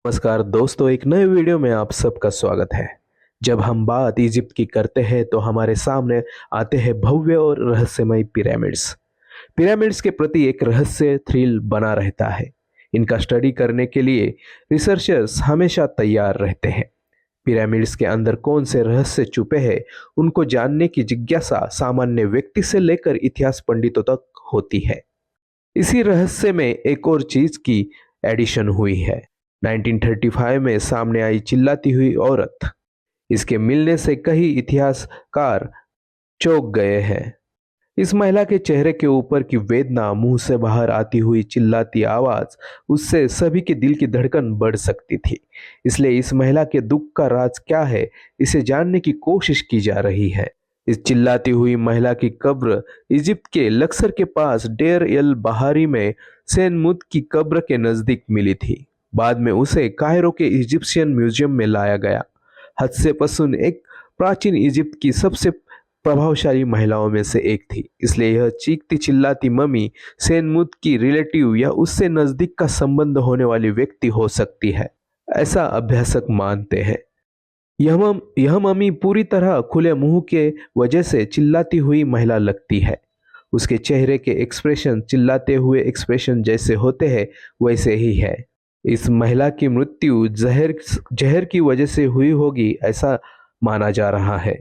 नमस्कार दोस्तों, एक नए वीडियो में आप सबका स्वागत है। जब हम बात इजिप्ट की करते हैं तो हमारे सामने आते हैं भव्य और रहस्यमय पिरामिड्स। पिरामिड्स के प्रति एक रहस्य थ्रिल बना रहता है। इनका स्टडी करने के लिए रिसर्चर्स हमेशा तैयार रहते हैं। पिरामिड्स के अंदर कौन से रहस्य छुपे हैं, उनको जानने की जिज्ञासा सामान्य व्यक्ति से लेकर इतिहास पंडितों तक होती है। इसी रहस्य में एक और चीज की एडिशन हुई है। 1935 में सामने आई चिल्लाती हुई औरत। इसके मिलने से कई इतिहासकार चौंक गए हैं। इस महिला के चेहरे के ऊपर की वेदना, मुंह से बाहर आती हुई चिल्लाती आवाज, उससे सभी के दिल की धड़कन बढ़ सकती थी। इसलिए इस महिला के दुख का राज क्या है, इसे जानने की कोशिश की जा रही है। इस चिल्लाती हुई महिला की कब्र इजिप्ट के लक्सर के पास डेर एल बहारी में सेनमुत की कब्र के नजदीक मिली थी। बाद में उसे कायरो के इजिप्शियन म्यूजियम में लाया गया। हत्शेपसुन एक प्राचीन इजिप्ट की सबसे प्रभावशाली महिलाओं में से एक थी। इसलिए यह चीखती चिल्लाती मम्मी सेनमुत की रिलेटिव या उससे नजदीक का संबंध होने वाली व्यक्ति हो सकती है, ऐसा अभ्यासक मानते हैं। यह मम्मी पूरी तरह खुले मुंह के वजह से चिल्लाती हुई महिला लगती है। उसके चेहरे के एक्सप्रेशन चिल्लाते हुए एक्सप्रेशन जैसे होते हैं वैसे ही है। इस महिला की मृत्यु जहर की वजह से हुई होगी, ऐसा माना जा रहा है।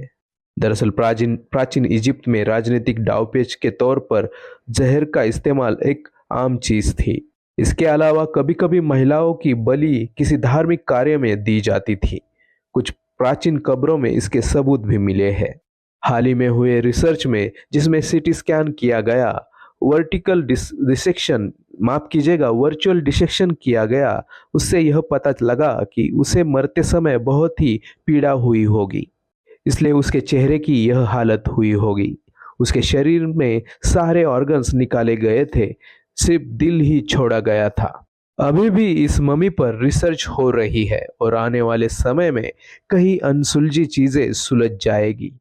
दरअसल प्राचीन इजिप्ट में राजनीतिक दांवपेच के तौर पर जहर का इस्तेमाल एक आम चीज थी। इसके अलावा कभी कभी महिलाओं की बलि किसी धार्मिक कार्य में दी जाती थी। कुछ प्राचीन कब्रों में इसके सबूत भी मिले हैं। हाल ही में हुए रिसर्च में, जिसमें सीटी स्कैन किया गया, वर्चुअल डिसेक्शन किया गया, उससे यह पता लगा कि उसे मरते समय बहुत ही पीड़ा हुई होगी, इसलिए उसके चेहरे की यह हालत हुई होगी। उसके शरीर में सारे ऑर्गन्स निकाले गए थे, सिर्फ दिल ही छोड़ा गया था। अभी भी इस मम्मी पर रिसर्च हो रही है और आने वाले समय में कई अनसुलझी चीजें सुलझ जाएगी।